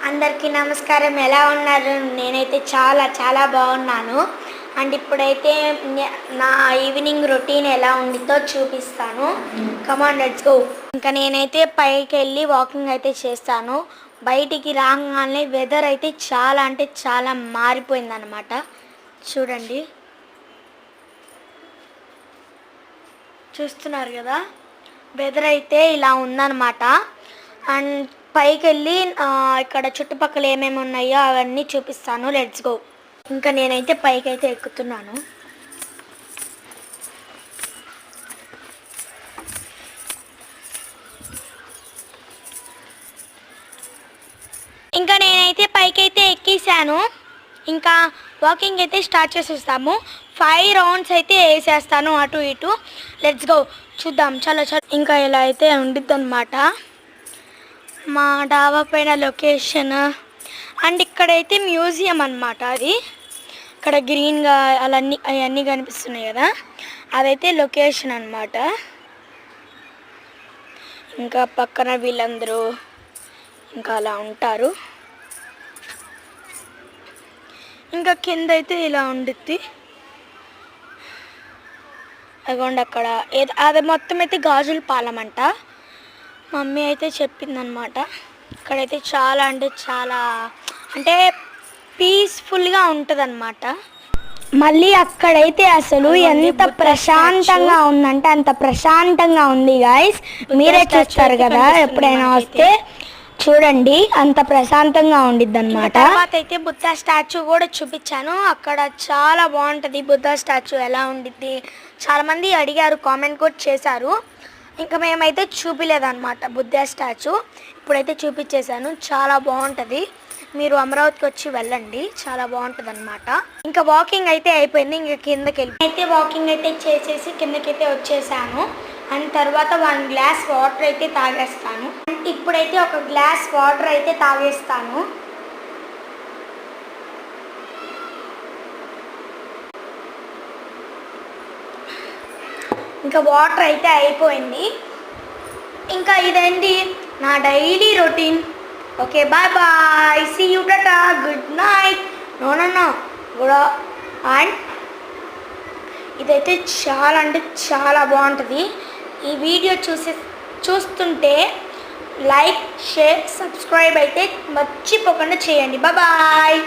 అందరికీ నమస్కారం. ఎలా ఉన్నారు? నేనైతే చాలా బాగున్నాను. అండ్ ఇప్పుడైతే నా ఈవినింగ్ రొటీన్ ఎలా ఉండిద్దో చూపిస్తాను. Come on let's go. ఇంకా నేనైతే పైకి వెళ్ళి వాకింగ్ అయితే చేస్తాను. బయటికి రాగానే వెదర్ అయితే చాలా అంటే చాలా మారిపోయిందనమాట. చూడండి, చూస్తున్నారు కదా, వెదర్ అయితే ఇలా ఉందన్నమాట. అండ్ పైకి వెళ్ళి ఇక్కడ చుట్టుపక్కల ఏమేమి ఉన్నాయో అవన్నీ చూపిస్తాను. Let's go. ఇంకా నేనైతే పైకి అయితే ఎక్కుతున్నాను. ఇంకా నేనైతే పైకి అయితే ఎక్కేసాను. ఇంకా వాకింగ్ అయితే స్టార్ట్ చేసేస్తాము. 5 రౌండ్స్ అయితే వేసేస్తాను అటు ఇటు. లెట్స్ గో, చూద్దాం. చాలా ఇంకా ఇలా అయితే ఉండిద్ది అనమాట మా డాబా పైన లొకేషన్. అండ్ ఇక్కడైతే మ్యూజియం అనమాట. అది ఇక్కడ గ్రీన్గా అవన్నీ కనిపిస్తున్నాయి కదా, అదైతే లొకేషన్ అనమాట. ఇంకా పక్కన వీళ్ళందరూ ఇంకా అలా ఉంటారు. ఇంకా కింద అయితే ఇలా ఉండిద్ది. అదిగోండి అక్కడ అది మొత్తం అయితే గాజుల పాలెం అంట. మమ్మీ అయితే చెప్పిందనమాట. ఇక్కడైతే చాలా అంటే పీస్ఫుల్గా ఉంటుంది అనమాట. మళ్ళీ అక్కడైతే అసలు ఎంత ప్రశాంతంగా ఉందంటే అంత ప్రశాంతంగా ఉంది గాయస్. మీరే చూస్తారు కదా, ఎప్పుడైనా వస్తే చూడండి, అంత ప్రశాంతంగా ఉండిద్ది అనమాట. తర్వాత అయితే బుద్ధ స్టాచ్యూ కూడా చూపించాను. అక్కడ చాలా బాగుంటుంది బుద్ధ స్టాచ్యూ. ఎలా ఉండిద్ది చాలా మంది అడిగారు, కామెంట్ కూడా చేశారు. ఇంకా మేమైతే చూపించలేదన్నమాట బుద్ధ స్టాచ్యూ. ఇప్పుడైతే చూపించేశాను. చాలా బాగుంటుంది. మీరు అమరావతికి వచ్చి వెళ్ళండి, చాలా బాగుంటుంది అనమాట. ఇంకా వాకింగ్ అయితే అయిపోయింది. ఇంకా కిందకి వెళ్ళి అయితే వాకింగ్ అయితే చేసేసి కిందకైతే వచ్చేసాను. అండ్ తర్వాత 1 గ్లాస్ వాటర్ అయితే తాగేస్తాను. ఇప్పుడైతే 1 గ్లాస్ వాటర్ అయితే తాగేస్తాను. ఇంకా వాటర్ అయితే అయిపోయింది. ఇంకా ఇదండి నా daily routine. Okay, bye bye, see you, టాటా, good night. No good. And ఇదైతే చాలా అంటే చాలా బాగుంటుంది. ఈ వీడియో చూస్తుంటే లైక్, షేర్, సబ్స్క్రైబ్ అయితే మర్చిపోకుండా చేయండి. బాయ్.